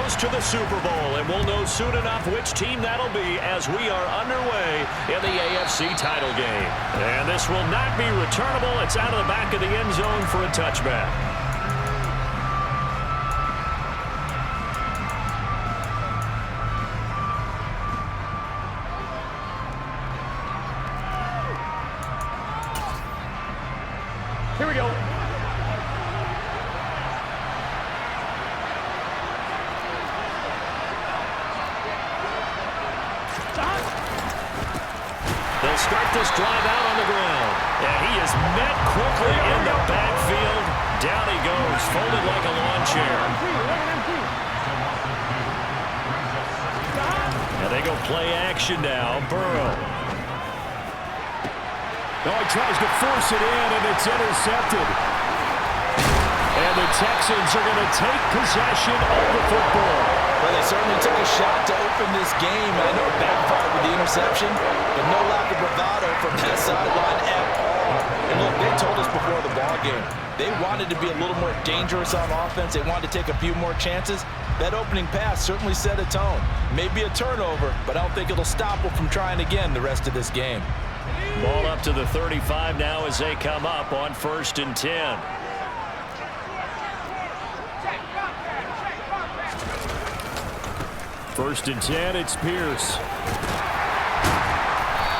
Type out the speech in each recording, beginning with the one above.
close to the Super Bowl, and we'll know soon enough which team that'll be as we are underway in the AFC title game. And this will not be returnable. It's out of the back of the end zone for a touchback. Here we go. They'll start this drive out on the ground. And he is met quickly in the backfield. Down he goes, folded like a lawn chair. And they go play action now. Burrow. Oh, he tries to force it in, and it's intercepted. And the Texans are going to take possession of the football. Well, they certainly took a shot to open this game. I know it backfired with the interception, but no lack of bravado from that sideline at all. And look, they told us before the ball game, they wanted to be a little more dangerous on offense. They wanted to take a few more chances. That opening pass certainly set a tone. Maybe a turnover, but I don't think it'll stop them from trying again the rest of this game. Ball up to the 35 now as they come up on 1st and 10. First and 10, it's Pierce.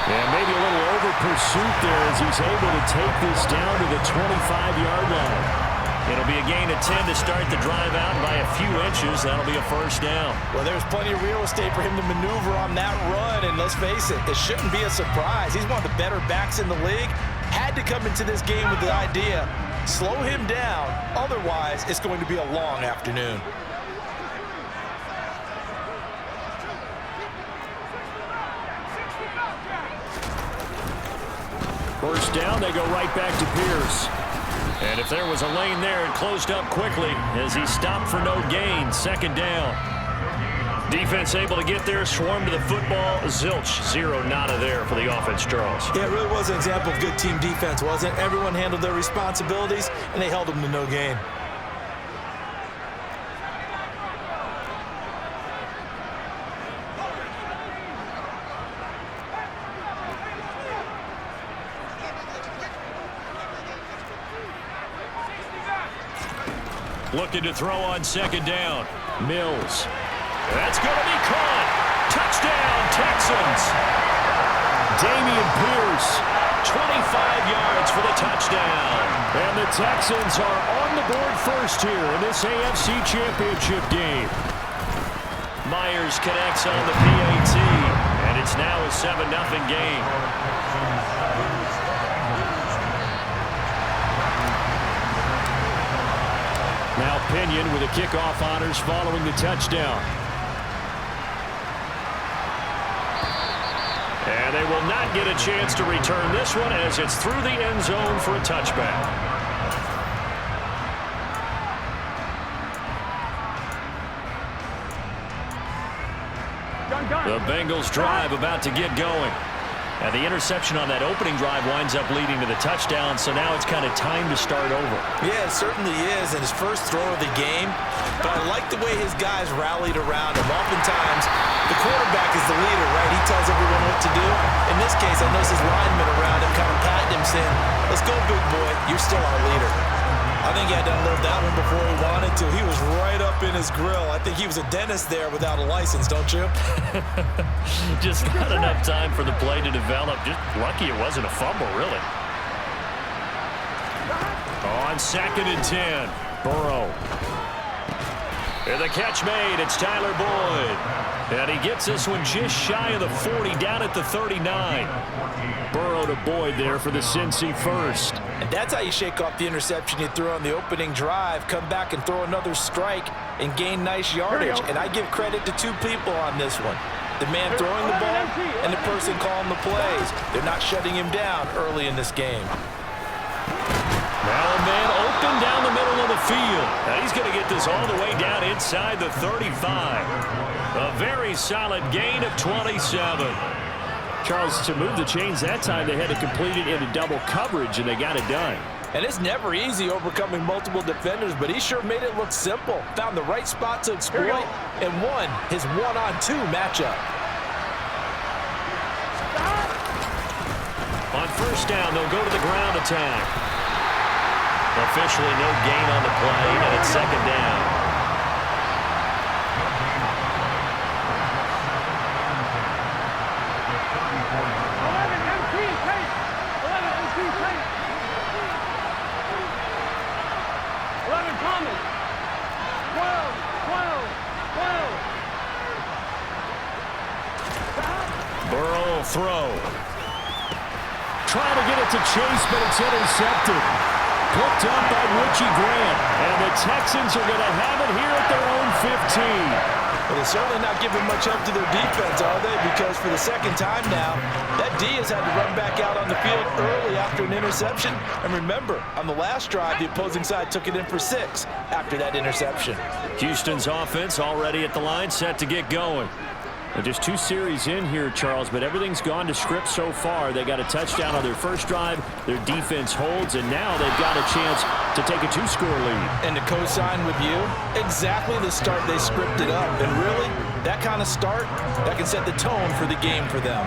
And maybe a little over pursuit there as he's able to take this down to the 25-yard line. It'll be a gain of 10 to start the drive out by a few inches. That'll be a first down. Well, there's plenty of real estate for him to maneuver on that run, and let's face it, it shouldn't be a surprise. He's one of the better backs in the league. Had to come into this game with the idea, slow him down, otherwise it's going to be a long afternoon. First down, they go right back to Pierce. And if there was a lane there, it closed up quickly as he stopped for no gain. 2nd down. Defense able to get there, swarm to the football. Zilch, 0 nada there for the offense, Charles. Yeah, it really was an example of good team defense, wasn't it? Everyone handled their responsibilities, and they held them to no gain. Looking to throw on 2nd down. Mills. That's going to be caught. Touchdown, Texans. Damian Pierce. 25 yards for the touchdown. And the Texans are on the board first here in this AFC Championship game. Myers connects on the PAT, and it's now a 7-0 game. Now Pinion with the kickoff honors following the touchdown. And they will not get a chance to return this one as it's through the end zone for a touchback. The Bengals drive about to get going. And the interception on that opening drive winds up leading to the touchdown, so now it's kind of time to start over. Yeah, it certainly is, and his first throw of the game. But I like the way his guys rallied around him. Oftentimes, the quarterback is the leader, right? He tells everyone what to do. In this case, I noticed his linemen around him kind of patting him, saying, "Let's go, big boy. You're still our leader." I think he had to unload that one before he wanted to. He was right up in his grill. I think he was a dentist there without a license, don't you? Just not enough time for the play to develop. Just lucky it wasn't a fumble, really. On 2nd and 10, Burrow. And the catch made. It's Tyler Boyd. And he gets this one just shy of the 40, down at the 39. Burrow to Boyd there for the Cincy first. And that's how you shake off the interception you threw on the opening drive, come back and throw another strike and gain nice yardage. And I give credit to two people on this one. The man throwing the ball and the person calling the plays. They're not shutting him down early in this game. Now a man open down the middle of the field. Now he's going to get this all the way down inside the 35. A very solid gain of 27. Charles, to move the chains that time, they had to complete it into double coverage, and they got it done. And it's never easy overcoming multiple defenders, but he sure made it look simple. Found the right spot to exploit and won his one-on-two matchup. On first down, they'll go to the ground attack. Officially no gain on the play, and it's second down. Throw. Trying to get it to Chase, but it's intercepted. Picked up by Richie Grant. And the Texans are going to have it here at their own 15. Well, they're certainly not giving much up to their defense, are they? Because for the second time now, that D has had to run back out on the field early after an interception. And remember, on the last drive, the opposing side took it in for 6 after that interception. Houston's offense already at the line, set to get going. Well, just 2 series in here, Charles, but everything's gone to script so far. They got a touchdown on their first drive. Their defense holds, and now they've got a chance to take a 2-score lead. And to co-sign with you, exactly the start they scripted up. And really, that kind of start, that can set the tone for the game for them.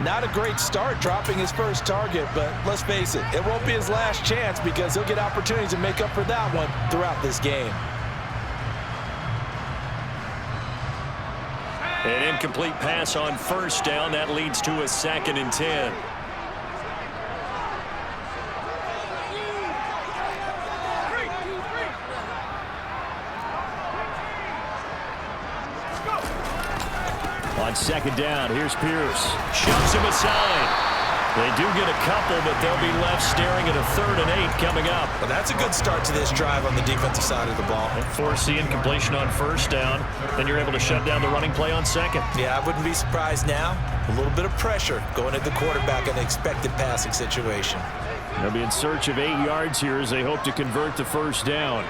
Not a great start dropping his first target, but let's face it, it won't be his last chance because he'll get opportunities to make up for that one throughout this game. An incomplete pass on first down. That leads to a 2nd and 10. On second down, here's Pierce. Shoves him aside. They do get a couple, but they'll be left staring at a 3rd and 8 coming up. Well, that's a good start to this drive on the defensive side of the ball. And force the incompletion on first down. Then you're able to shut down the running play on second. Yeah, I wouldn't be surprised now. A little bit of pressure going at the quarterback in an expected passing situation. They'll be in search of 8 yards here as they hope to convert the first down.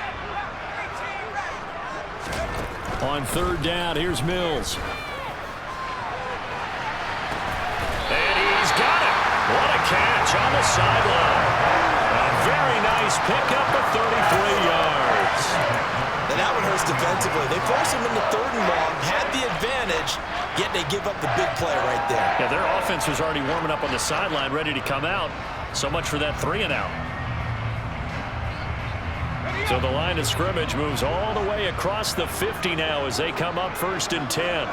On 3rd down, here's Mills. And he's got it. What a catch on the sideline. A very nice pickup of 33 yards. And that one hurts defensively. They force him into 3rd and long, had the advantage, yet they give up the big play right there. Yeah, their offense was already warming up on the sideline, ready to come out. So much for that 3-and-out. So the line of scrimmage moves all the way across the 50 now as they come up 1st and 10.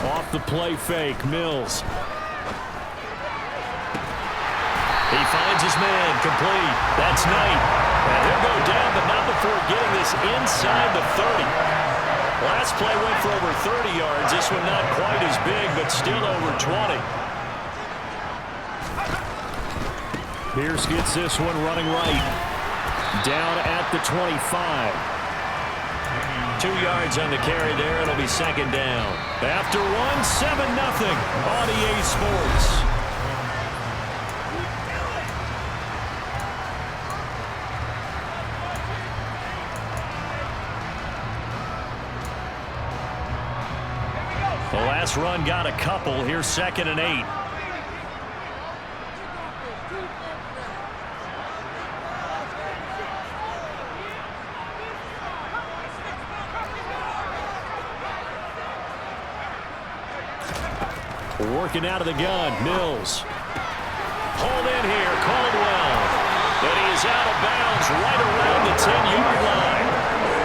Off the play fake, Mills. He finds his man, complete. That's Knight. And he'll go down, but not before getting this inside the 30. Last play went for over 30 yards. This one not quite as big, but still over 20. Pierce gets this one running right. Down at the 25. 2 yards on the carry there. It'll be second down. After 7-0 on EA Sports. The last run got a couple. Here's 2nd and 8. Working out of the gun, Mills. Hold in here, Caldwell. And he is out of bounds right around the 10-yard line.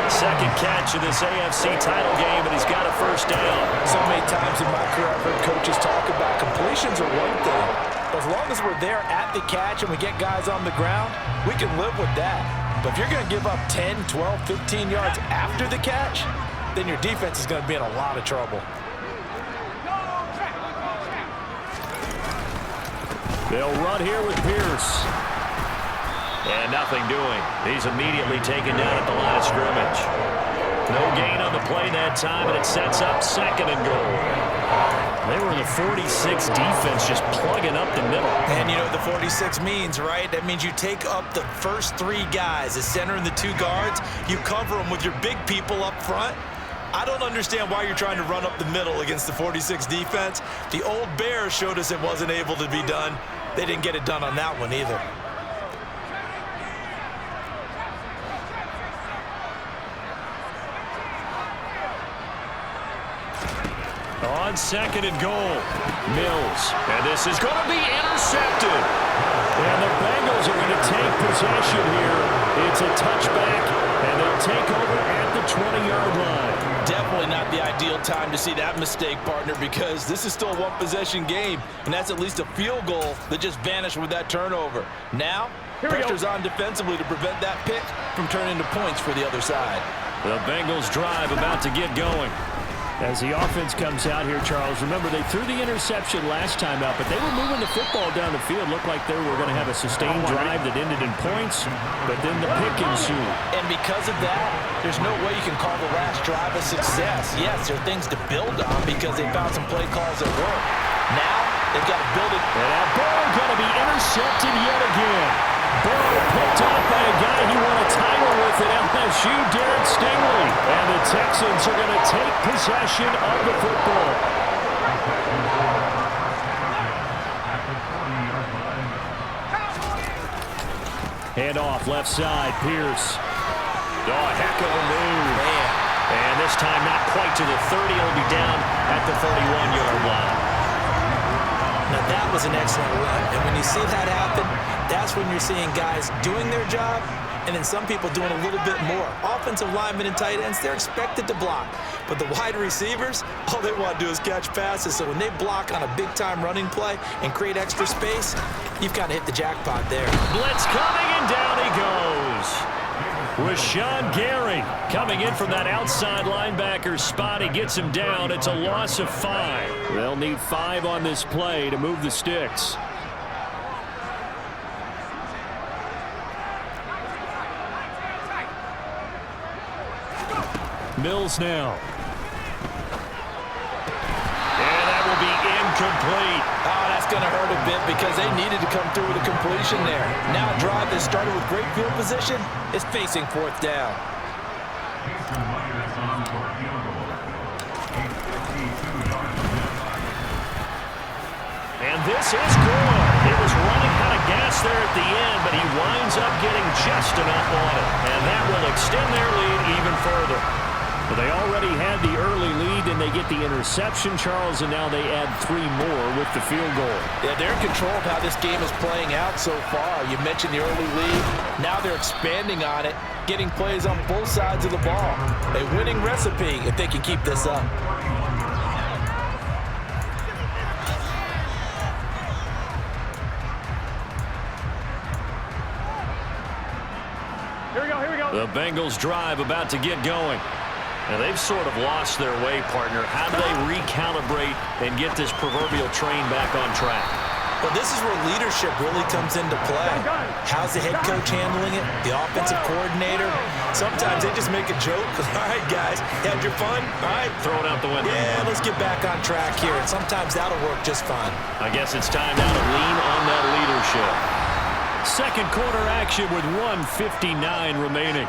Second catch of this AFC title game, and he's got a first down. So many times in my career I've heard coaches talk about completions are one thing. But as long as we're there at the catch and we get guys on the ground, we can live with that. But if you're going to give up 10, 12, 15 yards after the catch, then your defense is going to be in a lot of trouble. They'll run here with Pierce. And nothing doing. He's immediately taken down at the line of scrimmage. No gain on the play that time, and it sets up 2nd and goal. They were the 46 defense just plugging up the middle. And you know what the 46 means, right? That means you take up the first 3 guys, the center and the 2 guards. You cover them with your big people up front. I don't understand why you're trying to run up the middle against the 46 defense. The old Bears showed us it wasn't able to be done. They didn't get it done on that one either. On second and goal, Mills. And this is going to be intercepted. And the Bengals are going to take possession here. It's a touchback, and they'll take over at the 20-yard line. Definitely not the ideal time to see that mistake, partner, because this is still a one-possession game, and that's at least a field goal that just vanished with that turnover. Now, pressure's on defensively to prevent that pick from turning into points for the other side. The Bengals drive about to get going. As the offense comes out here, Charles, remember they threw the interception last time out, but they were moving the football down the field. Looked like they were going to have a sustained drive that ended in points, but then the pick ensued. And because of that, there's no way you can call the last drive a success. Yes, there are things to build on because they found some play calls that work. Now, they've got to build it. And that ball going to be intercepted yet again. Burrow picked off by a guy he won a title with at LSU, Derek Stingley. And the Texans are going to take possession of the football. Hand off, left side, Pierce. Oh, heck of a move. Man. And this time not quite to the 30. It'll be down at the 31-yard line. Now that was an excellent run, and when you see that happen, that's when you're seeing guys doing their job and then some people doing a little bit more. Offensive linemen and tight ends, they're expected to block. But the wide receivers, all they want to do is catch passes. So when they block on a big-time running play and create extra space, you've kind of hit the jackpot there. Blitz coming, and down he goes. Rashawn Gary coming in from that outside linebacker spot. He gets him down. It's a loss of 5. They'll need 5 on this play to move the sticks. Mills now. And that will be incomplete. Oh, that's going to hurt a bit because they needed to come through with a completion there. Now a drive that started with great field position is facing 4th down. And this is good. He was running out of gas there at the end, but he winds up getting just enough on it. And that will extend their lead even further. Well, they already had the early lead, and they get the interception, Charles, and now they add 3 more with the field goal. Yeah, they're in control of how this game is playing out so far. You mentioned the early lead. Now they're expanding on it, getting plays on both sides of the ball. A winning recipe if they can keep this up. Here we go, here we go. The Bengals drive about to get going. And they've sort of lost their way, partner. How do they recalibrate and get this proverbial train back on track? Well, this is where leadership really comes into play. How's the head coach handling it? The offensive coordinator? Sometimes they just make a joke. All right, guys, had your fun? All right. Throw it out the window. Yeah, let's get back on track here. And sometimes that'll work just fine. I guess it's time now to lean on that leadership. Second quarter action with 1:59 remaining.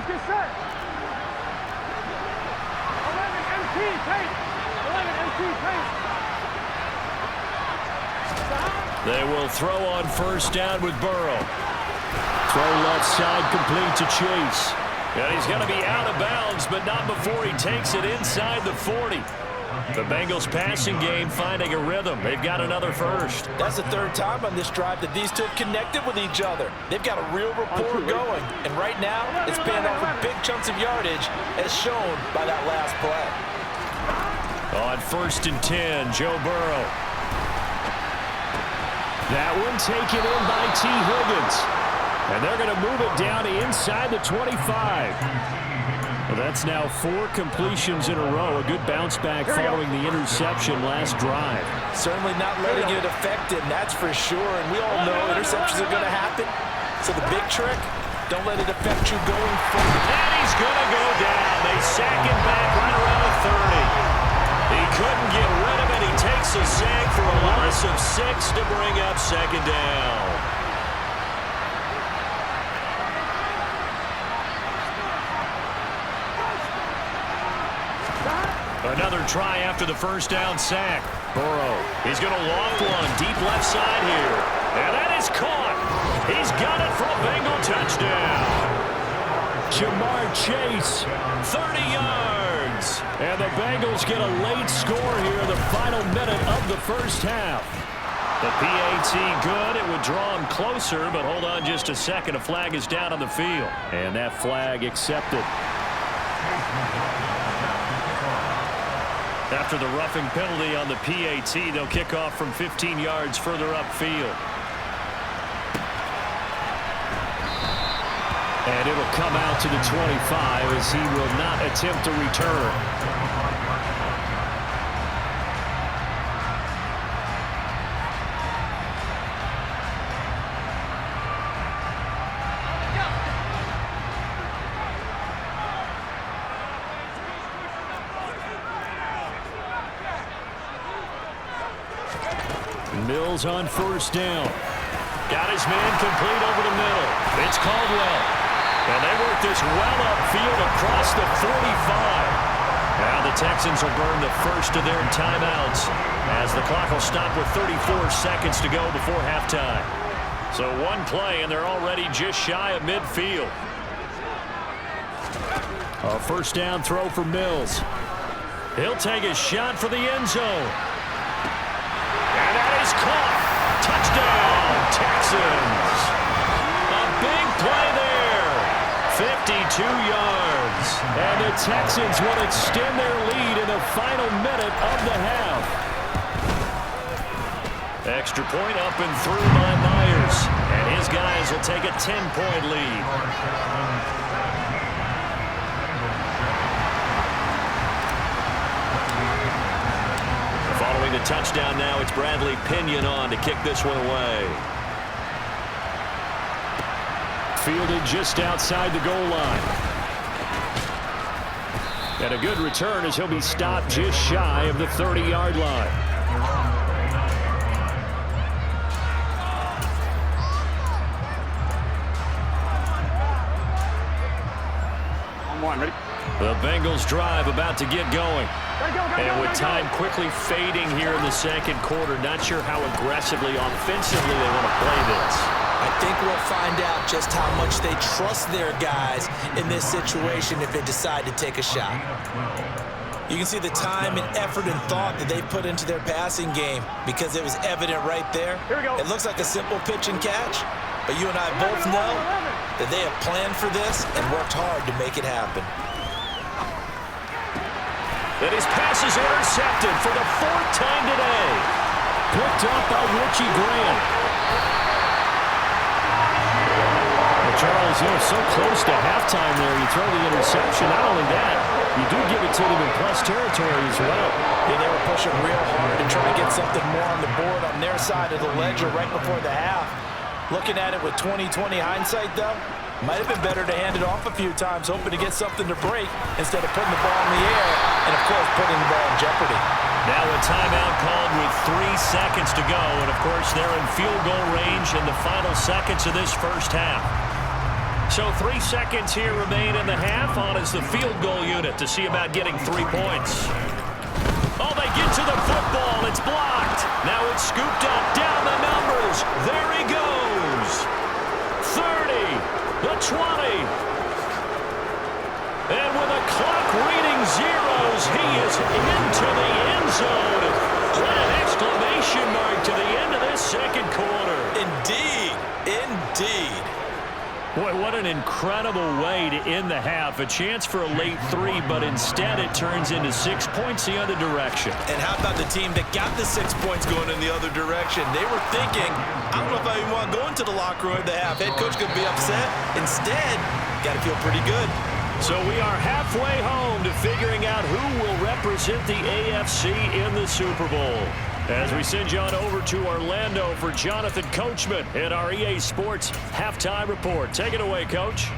Get set. 11 MT, take. 11 MT, take. They will throw on first down with Burrow. Throw left side, complete to Chase. And he's going to be out of bounds, but not before he takes it inside the 40. The Bengals passing game finding a rhythm. They've got another first. That's the 3rd time on this drive that these two have connected with each other. They've got a real rapport going. And right now, it's paying off with big chunks of yardage, as shown by that last play. On 1st and 10, Joe Burrow. That one taken in by T. Higgins. And they're going to move it down inside the 25. Well, that's now 4 completions in a row. A good bounce back following the interception last drive. Certainly not letting it affect him, that's for sure. And we all know interceptions are going to happen. So the big trick, don't let it affect you going forward. And he's going to go down. They sack him back right around the 30. He couldn't get rid of it. He takes a sack for a loss of 6 to bring up second down. Another try after the first down sack. Burrow, he's going to loft one deep left side here. And that is caught. He's got it for a Bengal touchdown. Jamar Chase, 30 yards. and the Bengals get a late score here in the final minute of the first half. The PAT good. It would draw him closer, but hold on just a second. A flag is down on the field. And that flag accepted. After the roughing penalty on the PAT, they'll kick off from 15 yards further upfield. And it'll come out to the 25 as he will not attempt to return. Mills on first down. Got his man complete over the middle. It's Caldwell. And they work this well upfield across the 45. Now the Texans will burn the first of their timeouts as the clock will stop with 34 seconds to go before halftime. So one play, and they're already just shy of midfield. A first down throw for Mills. He'll take a shot for the end zone. And that is caught. Touchdown, Texans. A big play there. 52 yards. And the Texans will extend their lead in the final minute of the half. Extra point up and through by Myers. And his guys will take a 10-point lead. Following the touchdown now, it's Bradley Pinion on to kick this one away. Fielded just outside the goal line. And a good return as he'll be stopped just shy of the 30-yard line. Ready? The Bengals drive about to get going. And with time quickly fading here in the second quarter, not sure how aggressively, offensively they want to play this. I think we'll find out just how much they trust their guys in this situation if they decide to take a shot. You can see the time and effort and thought that they put into their passing game because it was evident right there. Here we go. It looks like a simple pitch and catch, but you and I both know that they have planned for this and worked hard to make it happen. And his pass is intercepted for the 4th time today. Picked up by Richie Grant. Well, Charles, so close to halftime there. You throw the interception. Not only that, you do give it to them in plus territory as well. Yeah, they were pushing real hard to try to get something more on the board on their side of the ledger right before the half. Looking at it with 20/20 hindsight, though, might have been better to hand it off a few times, hoping to get something to break instead of putting the ball in the air and, of course, putting the ball in jeopardy. Now a timeout called with 3 seconds to go. And, of course, they're in field goal range in the final seconds of this first half. So 3 seconds here remain in the half on as the field goal unit to see about getting 3 points. Oh, they get to the football. It's blocked. Now it's scooped up. Down the numbers. There he goes. 30. The 20. And with the clock reading zeros, he is into the end zone. What an exclamation mark to the end of this second quarter. Indeed. Indeed. Boy, what an incredible way to end the half. A chance for a late 3, but instead it turns into 6 points the other direction. And how about the team that got the 6 points going in the other direction? They were thinking, I don't know if I even want to go into the locker room at the half. Head coach could be upset. Instead, got to feel pretty good. So we are halfway home to figuring out who will represent the AFC in the Super Bowl. As we send you on over to Orlando for Jonathan Coachman at our EA Sports Halftime Report. Take it away, Coach.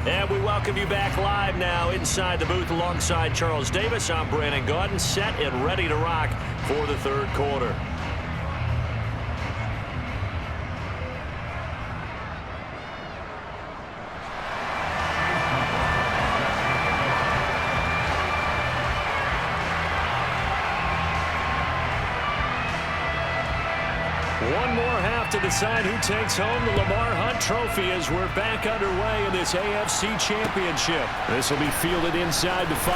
And we welcome you back live now inside the booth alongside Charles Davis. I'm Brandon Gaudin, set and ready to rock for the third quarter. One more half to decide who takes home the Lamar Hunt Trophy as we're back underway in this AFC Championship. This will be fielded inside the 5.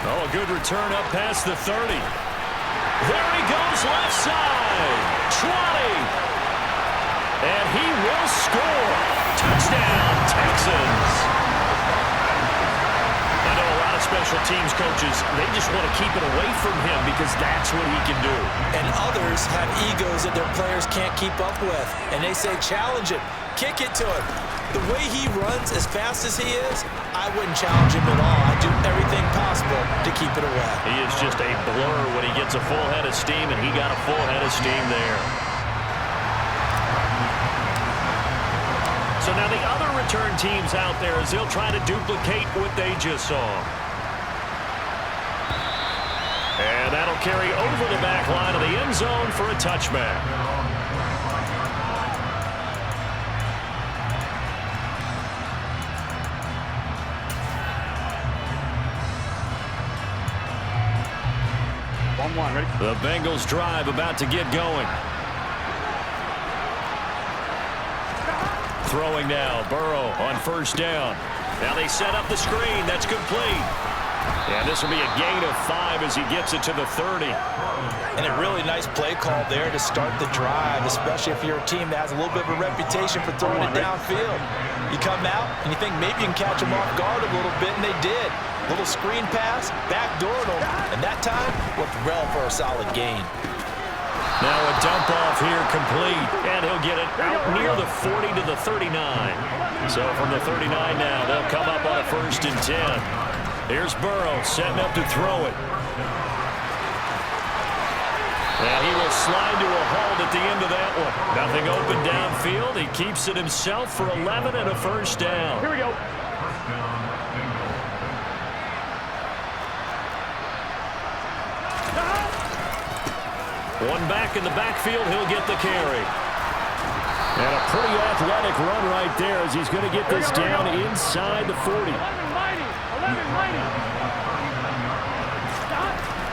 Oh, a good return up past the 30. There he goes, left side. 20. And he will score. Touchdown, Texans. I know a lot of special teams coaches, they just want to keep it away from him because that's what he can do. And others have egos that their players can't keep up with. And they say, challenge him, kick it to him. The way he runs as fast as he is, I wouldn't challenge him at all. I'd do everything possible to keep it away. He is just a blur when he gets a full head of steam, and he got a full head of steam there. So now the other return teams out there as they'll try to duplicate what they just saw. And that'll carry over the back line of the end zone for a touchback. Ready? The Bengals drive about to get going. Throwing now, Burrow on first down. Now they set up the screen. That's complete. And this will be a gain of 5 as he gets it to the 30. And a really nice play call there to start the drive, especially if you're a team that has a little bit of a reputation for throwing it downfield. You come out and you think maybe you can catch them off guard a little bit, and they did. Little screen pass, backdoored them, and that time looked well for a solid gain. Now a dump off here complete, and he'll get it out near the 40 to the 39. So from the 39 now, they'll come up on a 1st and 10. Here's Burrow setting up to throw it. And he will slide to a halt at the end of that one. Nothing open downfield. He keeps it himself for 11 and a 1st down. Here we go. One back in the backfield, he'll get the carry. And a pretty athletic run right there as he's going to get this down inside the 40. 11 mighty.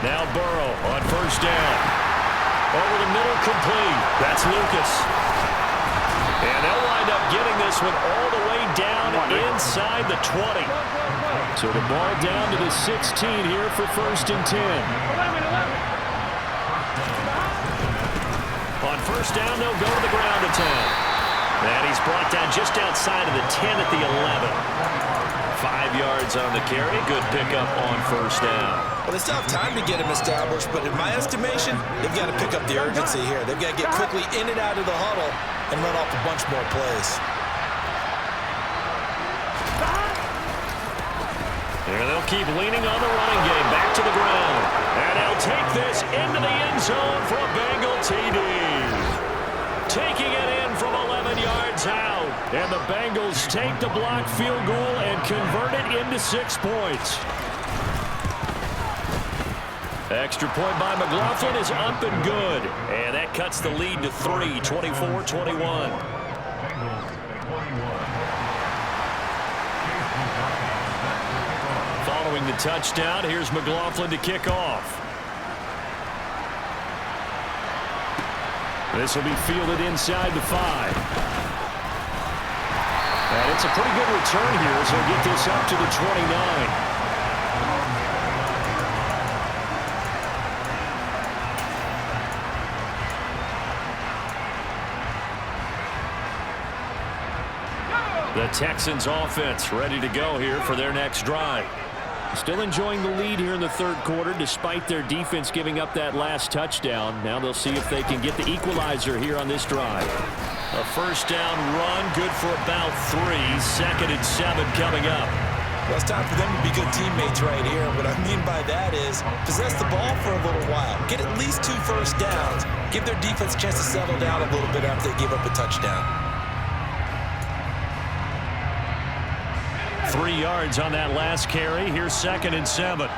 Now Burrow on first down. Over the middle, complete. That's Lucas. And they'll wind up getting this one all the way down inside the 20. So the ball down to the 16 here for 1st and 10. 11. On first down, they'll go to the ground attack. And he's brought down just outside of the 10 at the 11. 5 yards on the carry. Good pickup on first down. Well, they still have time to get him established, but in my estimation, they've got to pick up the urgency here. They've got to get quickly in and out of the huddle and run off a bunch more plays. And they'll keep leaning on the running game. Back to the ground. And they'll take this into the end zone for a Bengal TD. Taking it in from 11 yards out. And the Bengals take the blocked field goal and convert it into 6 points. Extra point by McLaughlin is up and good. And that cuts the lead to 3, 24-21. Following the touchdown, here's McLaughlin to kick off. This will be fielded inside the 5. And it's a pretty good return here, so he'll get this up to the 29. The Texans offense ready to go here for their next drive. Still enjoying the lead here in the third quarter despite their defense giving up that last touchdown. Now they'll see if they can get the equalizer here on this drive. A first down run, good for about 3. 2nd and 7 coming up. Well, it's time for them to be good teammates right here. What I mean by that is possess the ball for a little while. Get at least 2 first downs. Give their defense a chance to settle down a little bit after they give up a touchdown. 3 yards on that last carry. Here's 2nd and 7.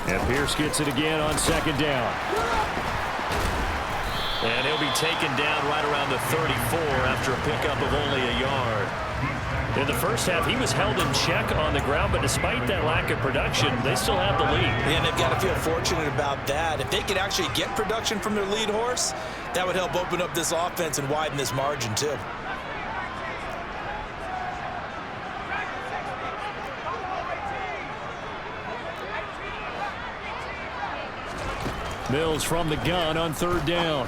And Pierce gets it again on 2nd down. And he'll be taken down right around the 34 after a pickup of only a yard. In the first half, he was held in check on the ground, but despite that lack of production, they still have the lead. Yeah, and they've got to feel fortunate about that. If they could actually get production from their lead horse, that would help open up this offense and widen this margin too. Mills from the gun on 3rd down.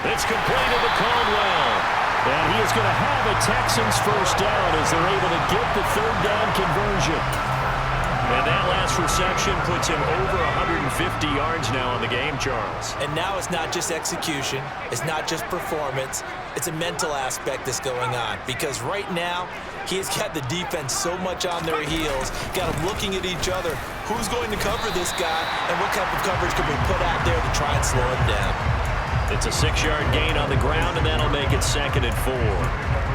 It's completed to Caldwell. And he is going to have a Texans first down as they're able to get the 3rd down conversion. And that last reception puts him over 150 yards now on the game, Charles. And now it's not just execution. It's not just performance. It's a mental aspect that's going on. Because right now, he has got the defense so much on their heels, got them looking at each other. Who's going to cover this guy, and what type of coverage can we put out there to try and slow him down? It's a 6-yard gain on the ground, and that'll make it 2nd and 4.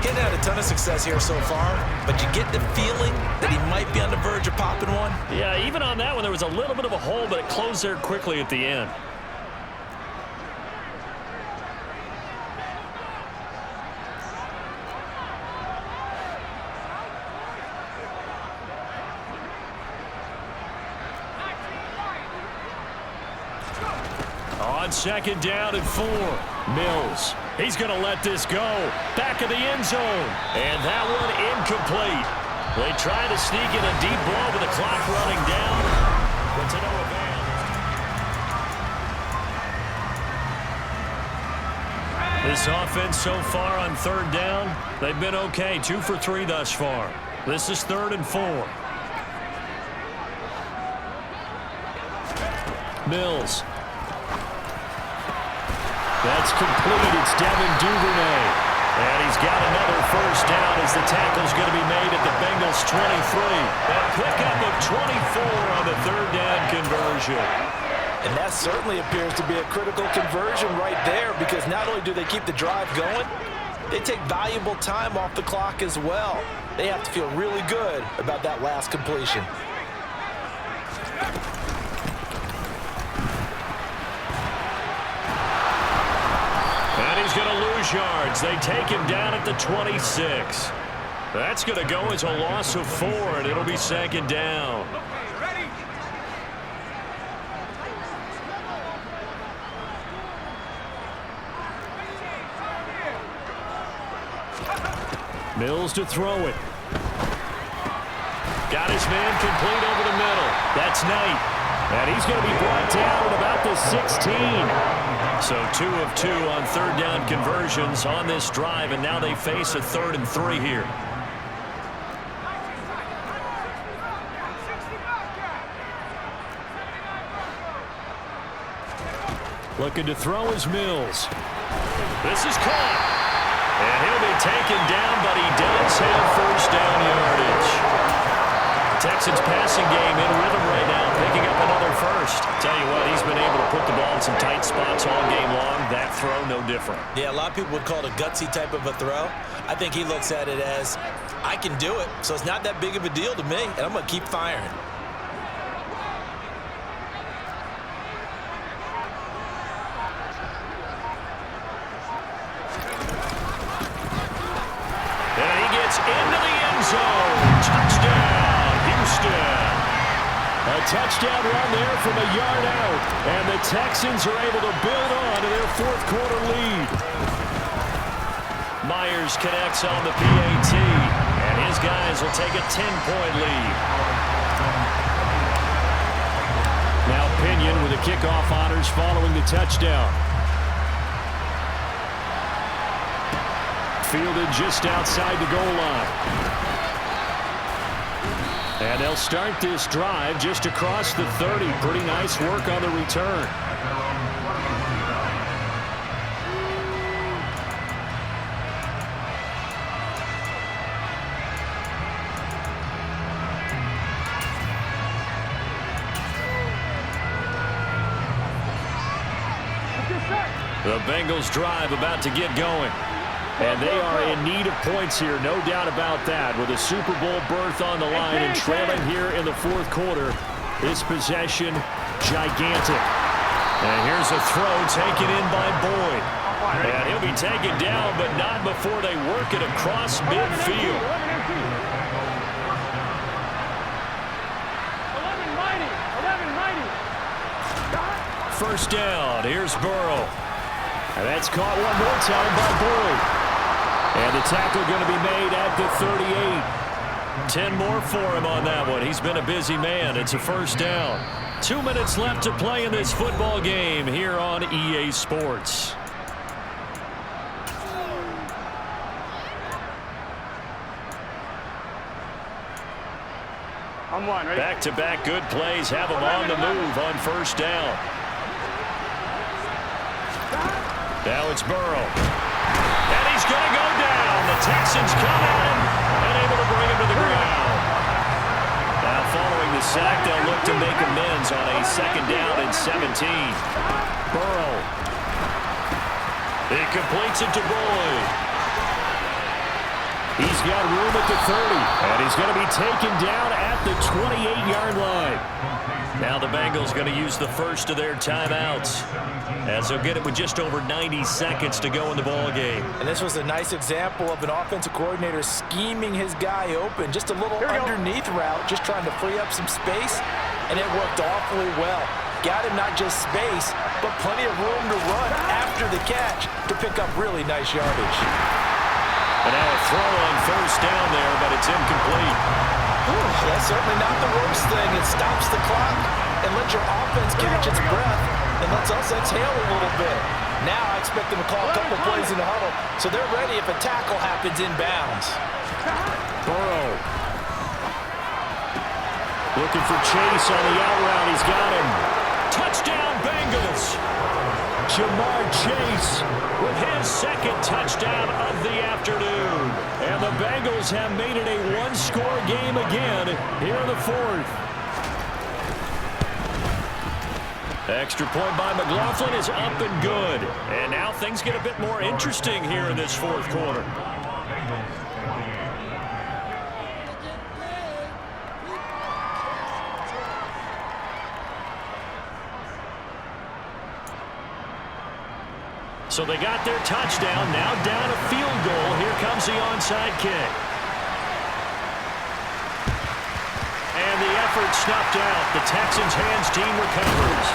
He's had a ton of success here so far, but you get the feeling that he might be on the verge of popping one. Yeah, even on that one, there was a little bit of a hole, but it closed there quickly at the end. On 2nd down and 4. Mills. He's going to let this go. Back of the end zone. And that one incomplete. They try to sneak in a deep ball with the clock running down. But to no avail. This offense so far on 3rd down, they've been okay. 2 for 3 thus far. This is 3rd and 4. Mills. That's complete. It's Devin Duvernay. And he's got another first down as the tackle's going to be made at the Bengals 23. A pickup of 24 on the 3rd down conversion. And that certainly appears to be a critical conversion right there, because not only do they keep the drive going, they take valuable time off the clock as well. They have to feel really good about that last completion. He's going to lose yards. They take him down at the 26. That's going to go as a loss of 4, and it'll be 2nd down. Mills to throw it. Got his man complete over the middle. That's Knight. And he's going to be brought down at about the 16. So 2 of 2 on 3rd down conversions on this drive, and now they face a 3rd and 3 here. Looking to throw is Mills. This is caught. And he'll be taken down, but he does have first down yardage. Texans passing game in rhythm right now, picking up another first. Tell you what, he's been able to put the ball in some tight spots all game long. That throw, no different. Yeah, a lot of people would call it a gutsy type of a throw. I think he looks at it as, I can do it, so it's not that big of a deal to me, and I'm going to keep firing. And he gets into the end zone. Touchdown, Houston. A touchdown run there from a yard out. And the Texans are able to build on to their 4th quarter lead. Myers connects on the PAT. And his guys will take a 10-point lead. Now Pinion with the kickoff honors following the touchdown. Fielded just outside the goal line. And they'll start this drive just across the 30. Pretty nice work on the return. The Bengals drive about to get going. And they are in need of points here, no doubt about that. With a Super Bowl berth on the line and trailing here in the fourth quarter, this possession gigantic. And here's a throw taken in by Boyd. And he'll be taken down, but not before they work it across midfield. First down, here's Burrow. And that's caught one more time by Boyd. And the tackle going to be made at the 38. 10 more for him on that one. He's been a busy man. It's a first down. 2 minutes left to play in this football game here on EA Sports. On one, ready? Back-to-back good plays have him on the move on first down. Now it's Burrow. And he's going to go down. The Texans come at him and able to bring him to the ground. Now following the sack, they'll look to make amends on a second down and 17. Burrow. He completes it to Boyd. He's got room at the 30, and he's going to be taken down at the 28-yard line. Now the Bengals going to use the first of their timeouts, as they'll get it with just over 90 seconds to go in the ball game. And this was a nice example of an offensive coordinator scheming his guy open. Just a little underneath route, just trying to free up some space, and it worked awfully well. Got him not just space, but plenty of room to run after the catch to pick up really nice yardage. And now a throw on first down there, but it's incomplete. Ooh, that's certainly not the worst thing. It stops the clock and lets your offense catch its breath and lets us exhale a little bit. Now I expect them to call a couple plays in the huddle, so they're ready if a tackle happens inbounds. Burrow. Looking for Chase on the out route. He's got him. Touchdown, Bengals. Jamar Chase with his second touchdown of the afternoon. And the Bengals have made it a one-score game again here in the fourth. Extra point by McLaughlin is up and good. And now things get a bit more interesting here in this fourth quarter. So they got their touchdown, now down a field goal. Here comes the onside kick. And the effort snuffed out. The Texans' hands team recovers.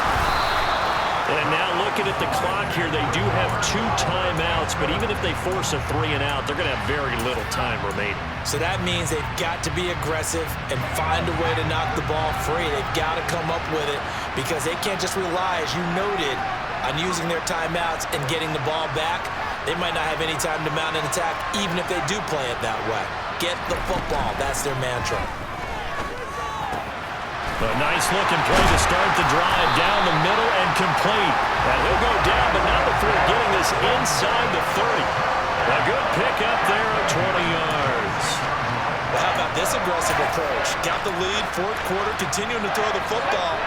And now looking at the clock here, they do have 2 timeouts, but even if they force a 3 and out, they're going to have very little time remaining. So that means they've got to be aggressive and find a way to knock the ball free. They've got to come up with it because they can't just rely, as you noted, on using their timeouts and getting the ball back. They might not have any time to mount an attack, even if they do play it that way. Get the football. That's their mantra. A nice-looking play to start the drive down the middle and complete. And he'll go down, but not before getting this inside the 30. A good pickup there at 20 yards. Well, how about this aggressive approach? Got the lead, fourth quarter, continuing to throw the football.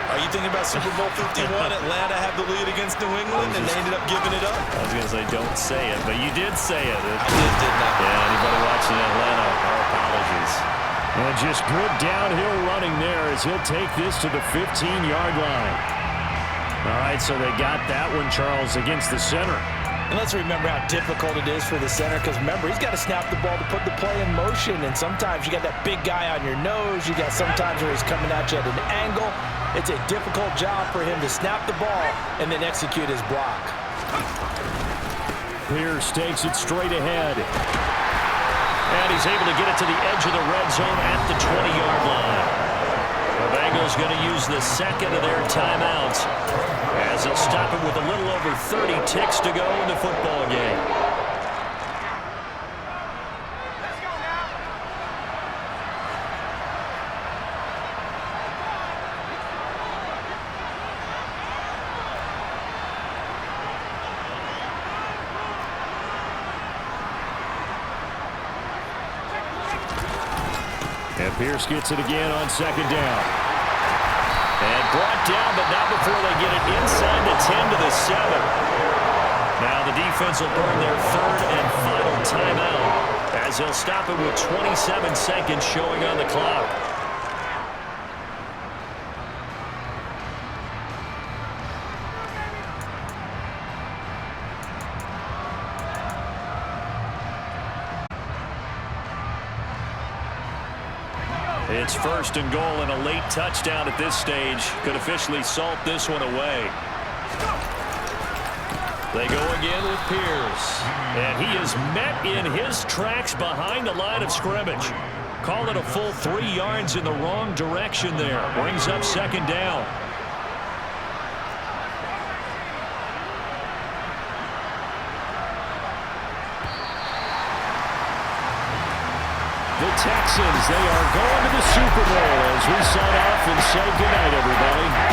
Are you thinking about Super Bowl 51? Atlanta had the lead against New England, and they ended up giving it up? I was going to say, don't say it, but you did say it. I didn't I? Yeah, anybody watching Atlanta, our apologies. And just good downhill running there as he'll take this to the 15-yard line. All right, so they got that one, Charles, against the center. And let's remember how difficult it is for the center, because remember, he's got to snap the ball to put the play in motion, and sometimes you got that big guy on your nose. You got sometimes where he's coming at you at an angle. It's a difficult job for him to snap the ball and then execute his block. Pierce takes it straight ahead. And he's able to get it to the edge of the red zone at the 20-yard line. The Bengals going to use the second of their timeouts as they'll stop him with a little over 30 ticks to go in the football game. And Pierce gets it again on second down. And brought down, but not before they get it inside the 10 to the 7. defense will burn their third and final timeout as they'll stop it with 27 seconds showing on the clock. It's first and goal, and a late touchdown at this stage could officially salt this one away. They go again with Pierce. And he is met in his tracks behind the line of scrimmage. Call it a full 3 yards in the wrong direction there. Brings up second down. The Texans, they are going to the Super Bowl as we sign off and say goodnight, everybody.